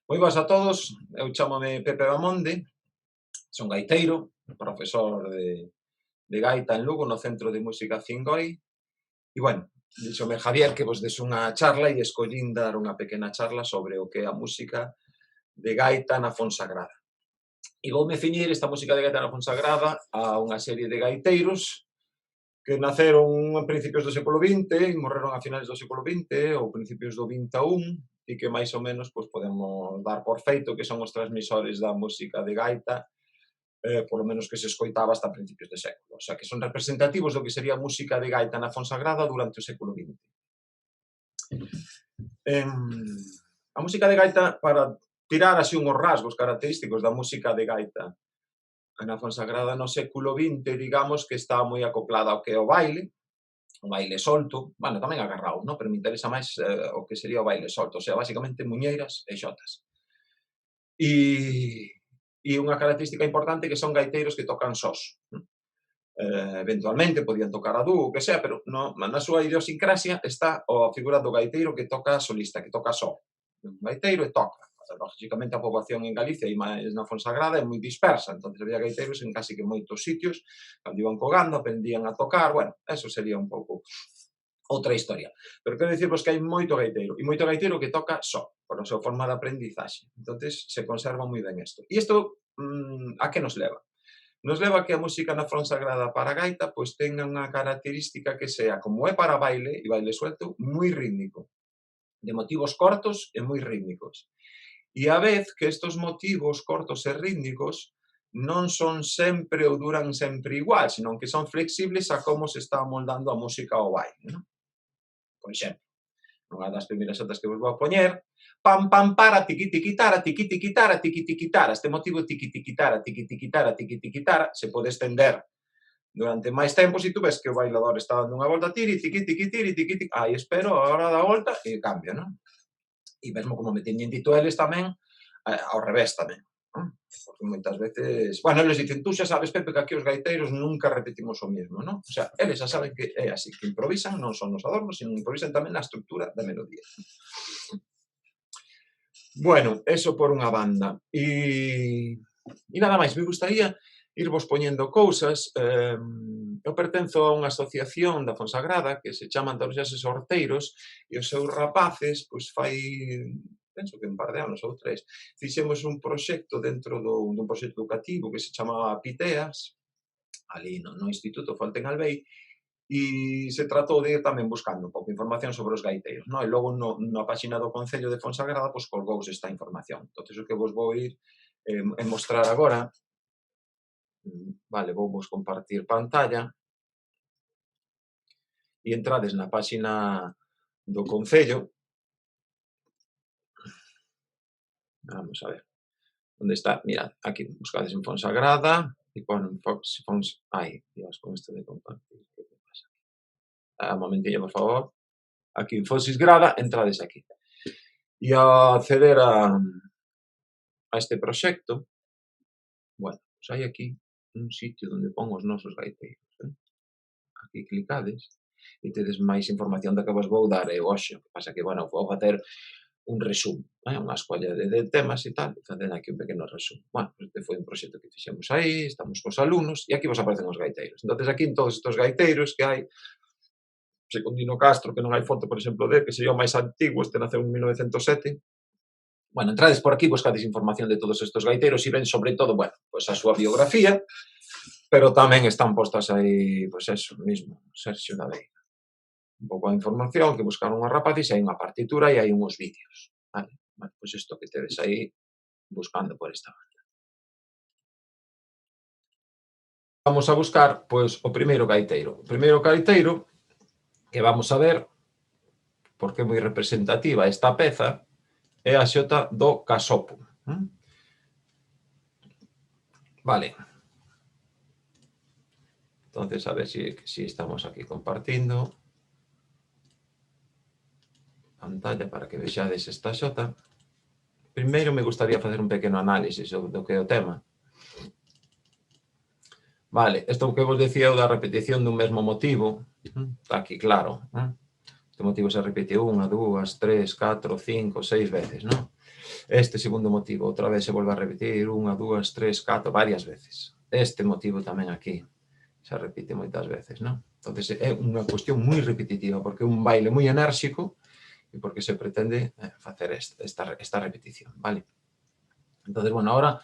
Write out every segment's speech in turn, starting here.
Moi boas a todos, eu chámome Pepe Bamonde, son gaiteiro, profesor de gaita en Lugo, no Centro de Música Cingoi, e, bueno, díxome Javier que vos des unha charla e escollín dar unha pequena charla sobre o que é a música de gaita na Fonsagrada. E voume ciñir esta música de gaita na Fonsagrada a unha serie de gaiteiros que naceron a principios do século XX e morreron a finales do século XX ou principios do XXI e que máis ou menos pues, podemos dar por feito que son os transmisores da música de gaita, polo menos que se escoitaba hasta principios de século. O sea, que son representativos do que sería a música de gaita na Fonsagrada durante o século XX. A música de gaita, para tirar así unhos rasgos característicos da música de gaita na Fonsagrada no século XX, digamos que está moi acoplada ao que é o baile solto, bueno, tamén agarrado, no? Pero me interesa máis o que sería o baile solto, o sea, basicamente muñeiras e xotas. E unha característica importante que son gaiteiros que tocan sós. Eventualmente podían tocar a dúo, o que sea, pero na súa idiosincrasia está a figura do gaiteiro que toca solista, que toca só. Un gaiteiro e toca. Lógicamente a poboación en Galicia e máis na Fonsagrada é moi dispersa, entón había gaiteiros en casi que moitos sitios, cando iban cogando, aprendían a tocar, bueno, eso sería un pouco outra historia. Pero quero dicirvos que hai moito gaiteiro, e moito gaiteiro que toca só, por a súa forma de aprendizaxe. Entón se conserva moi ben isto. E isto, a que nos leva? Nos leva que a música na Fonsagrada para a gaita pois tenga unha característica que sea, como é para baile, e baile suelto, moi rítmico, de motivos cortos e moi rítmicos. E a vez que estes motivos cortos e rítmicos non son sempre ou duran sempre igual, senón que son flexibles a como se está moldando a música ao baile, non? Por exemplo, nunha das primeiras xotas que vos vou a poñer, pam, pam, para, tiqui, tiquitara, tiqui, tiquitara, tiqui, tiquitara. Este motivo tiqui, tiquitara, tiqui, tiquitara, tiqui, tiquitara, se pode estender durante máis tempo se tú ves que o bailador está dando unha volta, tiri, tiqui, tiqui, tiri, tiqui, tiqui, aí espero a hora da volta e cambia, non? E mesmo como me teñen dito eles tamén, ao revés tamén, non? Porque moitas veces, bueno, eles dicen, tú xa sabes, Pepe, que aquí os gaiteiros nunca repetimos o mesmo, non? O sea, eles xa saben que é así, que improvisan non son nos adornos, sino improvisan tamén na estructura da melodía. Bueno, eso por unha banda. E nada máis, me gustaría irvos poñendo cousas. Eu pertenzo a unha asociación da Fonsagrada que se chama Andaluxeses Horteiros e os seus rapaces, pois penso que un par de anos ou 3, fixemos un proxecto dentro dun proxecto educativo que se chamaba Piteas, ali no Instituto Folten Albei, e se tratou de ir tamén buscando un pouco de información sobre os gaiteiros, no? E logo na páxina do Concello de Fonsagrada pois colgouse esta información. Entón, o que vos vou ir mostrar agora, vale, vou vos compartir pantalla, e entrades na páxina do Concello. Vamos a ver. Onde está? Mirad, aquí buscades en Fonsagrada e ponen ai, Dios, con isto de compartir, que pasa aquí? Un momentillo, por favor. Aquí en Fonsagrada, entrades aquí. E a acceder a este proxecto, bueno, pois hai aquí un sitio onde pon os nosos gaiteiros. Aquí clicades e tedes máis información da que vos vou dar hoxe. O que pasa que, bueno, vou facer un resumo, unha escolla de temas e tal, e facer aquí un pequeno resumo. Bueno, este foi un proxecto que fixemos aí, estamos cos alumnos, e aquí vos aparecen os gaiteiros. Entón, aquí en todos estes gaiteiros que hai, Secundino Castro, que non hai foto, por exemplo, que sería o máis antigo, este naceu en 1907. Bueno, entrades por aquí, buscades información de todos estes gaiteiros e ven sobre todo, bueno, pois a súa biografía, pero tamén están postas aí, pois eso mismo, Sergio da Veiga. Un pouco de información, que buscaron os rapaces, hai unha partitura e hai uns vídeos. Vale, pois isto que tedes aí buscando por esta banda. Vamos a buscar, pois, o primeiro gaiteiro. O primeiro gaiteiro que vamos a ver, porque é moi representativa esta peza, é a xota do casopo. Vale. Entonces, a ver si estamos aquí compartindo pantalla para que vexades esta xota. Primeiro me gustaría facer un pequeno análisis do que é o tema. Vale, isto que vos decía da repetición dun mesmo motivo, está aquí claro. Este motivo se repite 1, 2, 3, 4, 5, 6 veces, non? Este segundo motivo, outra vez se volve a repetir, 1, 2, 3, 4, varias veces. Este motivo tamén aquí se repite moitas veces, non? Entón, é unha cuestión moi repetitiva, porque é un baile moi enérxico e porque se pretende facer esta repetición, vale? Entón, bueno, ahora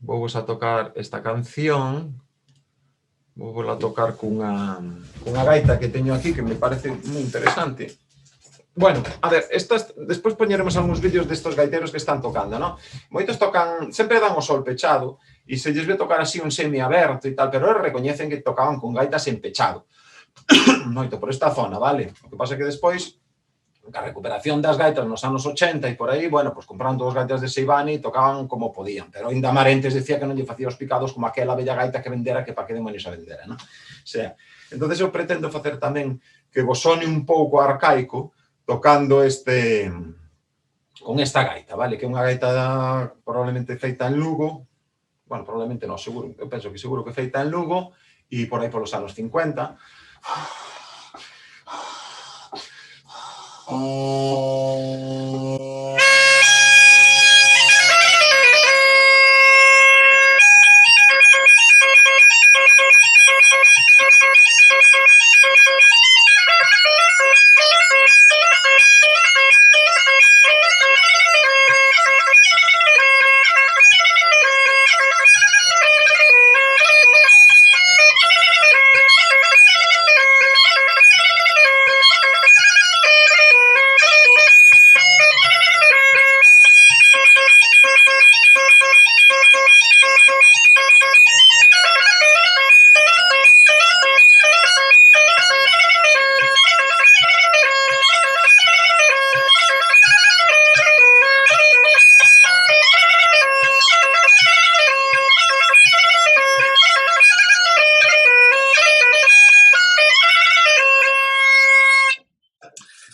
vou a tocar esta canción, vou a tocar cunha gaita que teño aquí que me parece moi interesante. Bueno, a ver, despois poñeremos algúns vídeos destos gaiteros que están tocando, non? Moitos tocan, sempre dan o sol pechado e se lles ve tocar así un semiaberto e tal, pero eles recoñecen que tocaban con gaitas en pechado. Moito por esta zona, vale? O que pasa é que despois, a recuperación das gaitas nos anos 80 e por aí, bueno, pues compraron todas as gaitas de Seibani e tocaban como podían, pero ainda Marentes decía que non lle facía os picados como aquela bella gaita que vendera, que pa que demonios a vendera, non? O sea, entonces eu pretendo facer tamén que vos sone un pouco arcaico tocando con esta gaita, vale? Que é unha gaita probablemente feita en Lugo, bueno, probablemente non, seguro, eu penso que seguro que feita en Lugo e por aí polos anos 50.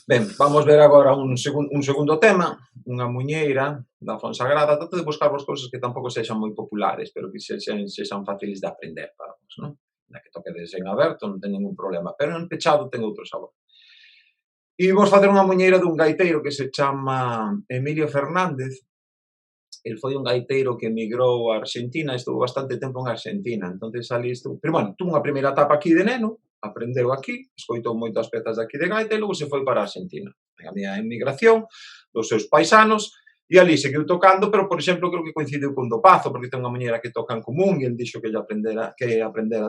Ben, vamos ver agora un segundo tema, unha muñeira da Fonsagrada. Trato de buscar vos cousas que tampouco sexan moi populares, pero que sexan fáciles de aprender para vos, non? Na que toquedes en aberto non ten ningún problema, pero en pechado ten outro sabor. E vos facer unha muñeira dun gaiteiro que se chama Emilio Fernández. El foi un gaiteiro que emigrou a Argentina, estuvo bastante tempo en Argentina, entonces ali estuvo, pero bueno, tuvo unha primeira etapa aquí de neno, aprendeu aquí, escoitou moitas pezas de aquí de gaita e logo se foi para a Argentina. A miña emigración dos seus paisanos e ali seguiu tocando, pero, por exemplo, creo que coincidiu con Do Pazo, porque ten unha muñeira que toca en común e el dixo que aprendera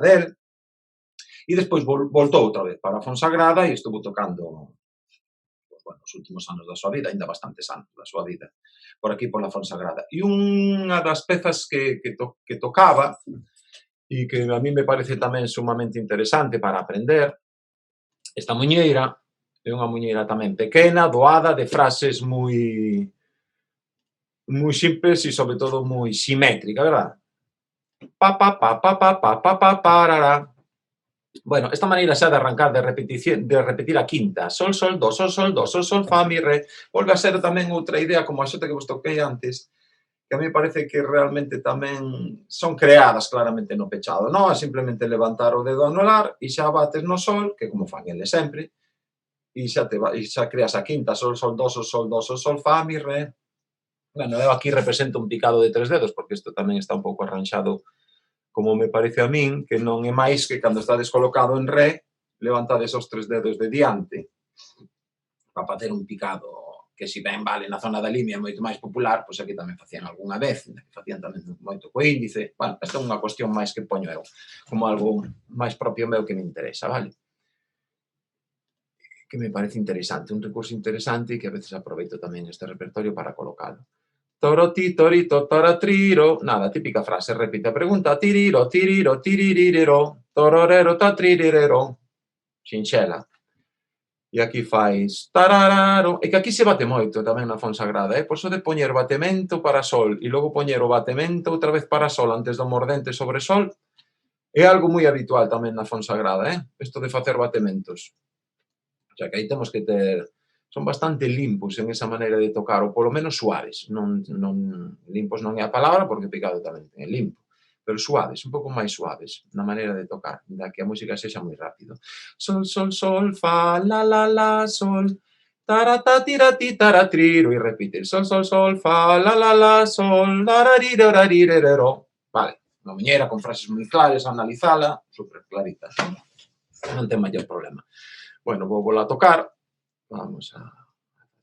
del. E despois voltou outra vez para a Fonsagrada e estuvo tocando, bueno, os últimos anos da súa vida, ainda bastantes anos da súa vida, por aquí pola Fonsagrada. E unha das pezas que tocaba e que a mí me parece tamén sumamente interesante para aprender, esta muñeira é unha muñeira tamén pequena, doada, de frases moi simples e, sobre todo, moi simétrica, verdad? Pa, pa, pa, pa, pa, pa, pa, pa, parará. Bueno, esta maneira xa de arrancar, de repetir a quinta, sol, sol, do, sol, sol, do, sol, sol, fa, mi, re, volve a ser tamén outra idea como a xota que vos toquei antes, que a mí parece que realmente tamén son creadas claramente no pechado, non? É simplemente levantar o dedo anular e xa bates no sol, que como fan eles sempre, e xa creas a quinta, sol, sol, do, sol, sol, do, sol, sol, fa, mi, re. Bueno, eu aquí represento un picado de 3 dedos, porque isto tamén está un pouco arranxado como me parece a min, que non é máis que cando estades colocado en re, levantades os 3 dedos de diante para facer un picado que si ben vale na zona da Limia é moito máis popular, pois aquí tamén facían algunha vez, facían tamén moito co índice. Bueno, esta é unha cuestión máis que poño eu, como algo máis propio meu que me interesa, vale? Que me parece interesante, un recurso interesante e que a veces aproveito tamén este repertorio para colocalo. Toro, ti, torito, toratriro. Nada, típica frase, repite a pregunta. Tiriro, tiriro, tiririrero. Tororero, tatririrero. Sinxela. E aquí fais tarararo. E que aquí se bate moito tamén na Fonsagrada, por iso de poñer batemento para sol e logo poñer o batemento outra vez para sol antes do mordente sobre sol é algo moi habitual tamén na Fonsagrada, isto de facer batementos. O sea que aí temos que ter, son bastante limpos en esa maneira de tocar, ou polo menos suaves. Non limpos non é a palabra, porque picado tamén é limpo, pero suaves, un pouco máis suaves na maneira de tocar, da que a música sexa moi rápido. Sol, sol, sol, fa, la, la, la, sol, tarata, tirati, taratriro, y repite sol, sol, sol, fa, la, sol, larariroraririrero. Vale, una muñeira con frases moi claras, analizala, super clarita. Non ten maior problema. Bueno, vou volar a tocar, vamos a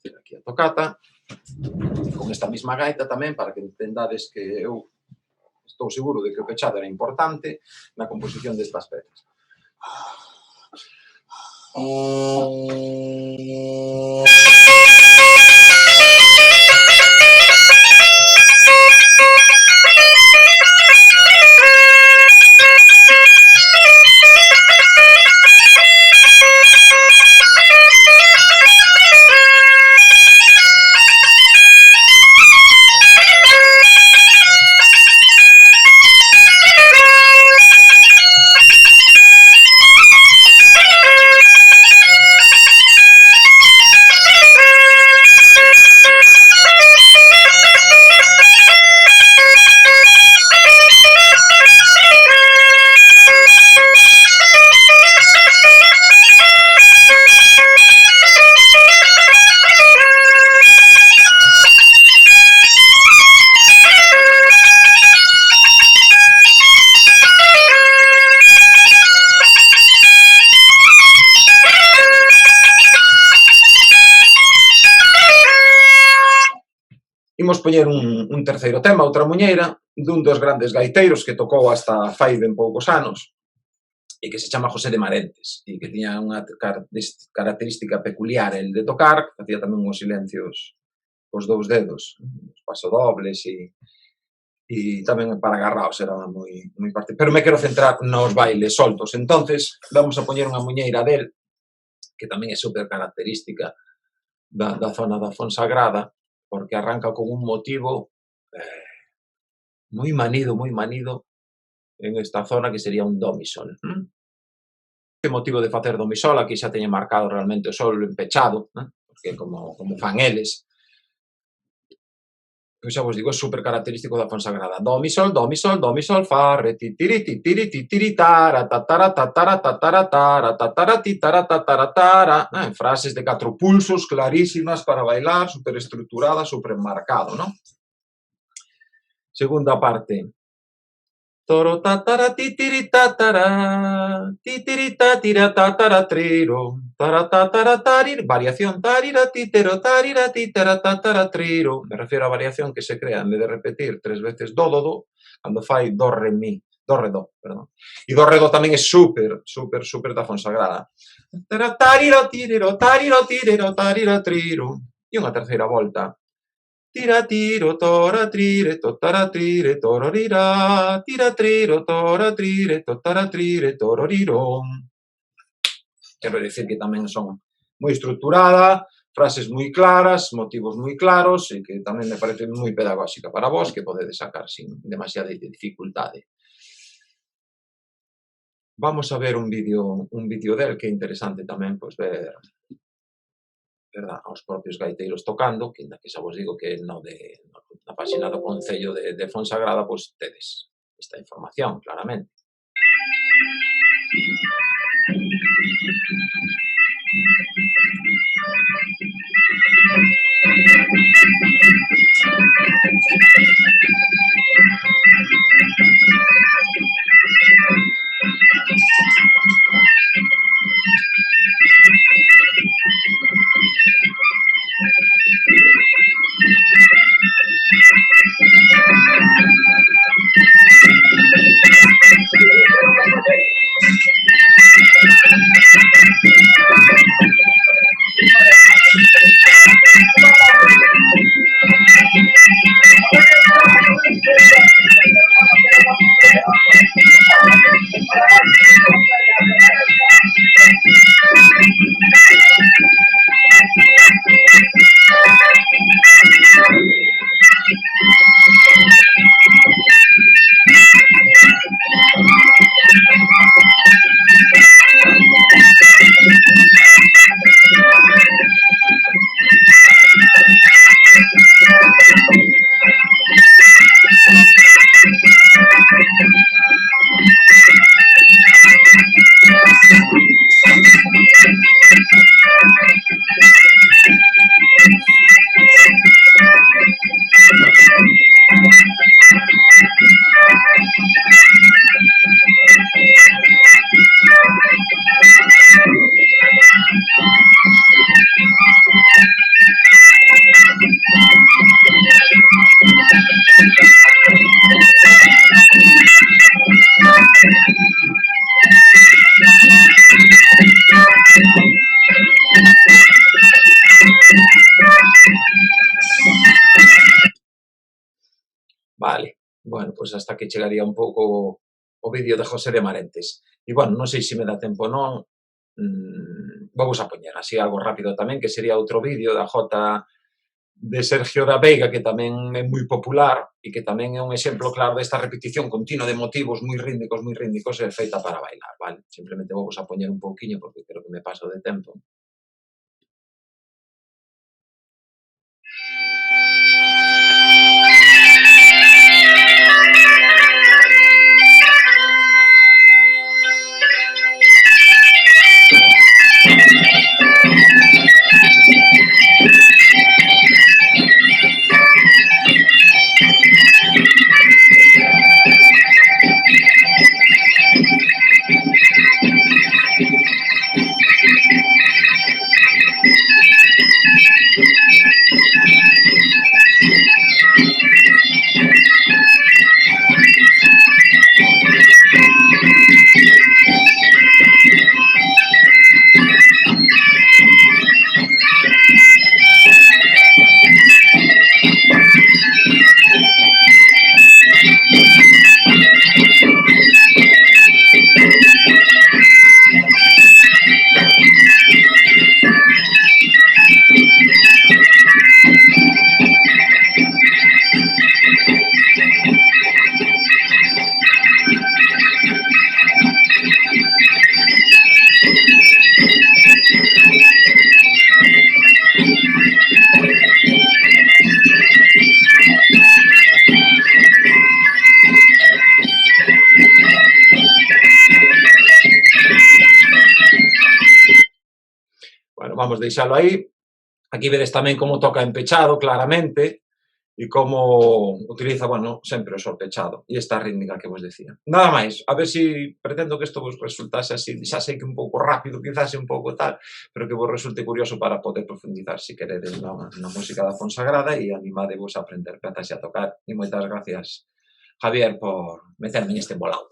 facer aquí a tocata, con esta mesma gaita tamén, para que entendades que eu estou seguro de que o pechado era importante na composición destas pezas. Imos poñer un terceiro tema, outra muñeira, dun dos grandes gaiteiros que tocou hasta fai ben poucos anos, e que se chama José de Marentes, e que tiña unha característica peculiar el de tocar, que facía tamén uns silencios cos dous dedos, os pasodobles e tamén para agarraos era moi particular. Pero me quero centrar nos bailes soltos, entonces vamos a poñer unha muñeira del, que tamén é super característica da zona da Fonsagrada, porque arranca con un motivo moi manido en esta zona que sería un do mi sol. O motivo de facer do mi sol, aquí xa teñen marcado realmente o sol empechado, porque como fan eles, eu xa vos digo, é super característico da Fonsagrada. Do mi sol, do mi sol, do mi sol, fa, re, ti, tiri, ti, tiri, ti, tiri, tara, tatara, tatara, tatara, tara, tatara, ti, tara, tatara, tara. Frases de 4 pulsos clarísimas para bailar, super estruturada, super marcado, ¿no? Segunda parte. Toro, tatara, ti, tiri, tatara, ti, tiri, tatira, tatara, triro, tara, tatara, tarir, variación, tarira, titero, tarira, titera, tatara, triro. Me refiero a variación que se crea en vez de repetir 3 veces do, do, do, cando fai do, re, mi, do, re, do, perdón. E do, re, do tamén é super da Fonsagrada. Tariro, tiriro, tarira, triro. E unha terceira volta. Tira, tiro, tora, trire, totara, trire, tororira, tira, triro, tora, trire, totara, trire, tororirón. Quero dicir que tamén son moi estruturada, frases moi claras, motivos moi claros, e que tamén me parece moi pedagóxica para vos, que podedes sacar sin demasiada dificultade. Vamos a ver un vídeo del que é interesante tamén, pois, ver, verdad, aos propios gaiteiros tocando, que ainda que xa vos digo que na página do Concello de Fonsagrada, pois tedes esta información, claramente. Vale, bueno, pois hasta aquí chegaría un pouco o vídeo de José de Marentes. E, bueno, non sei se me dá tempo ou non, vamos a poñer así algo rápido tamén, que sería outro vídeo da Jota de Sergio da Veiga, que tamén é moi popular e que tamén é un exemplo claro desta repetición continua de motivos moi rítmicos e feita para bailar, vale? Simplemente vamos a poñer un pouquiño porque creo que me paso de tempo. Bueno, vamos deixalo aí. Aquí vedes tamén como toca en pechado, claramente, e como utiliza, bueno, sempre o sol pechado e esta rítmica que vos decía. Nada máis, a ver se pretendo que isto vos resultase así, xa sei que un pouco rápido, quizás un pouco tal, pero que vos resulte curioso para poder profundizar, se queredes, na música da Fonsagrada e animadevos a aprender pezas e a tocar. E moitas gracias, Javier, por meterme neste embolado.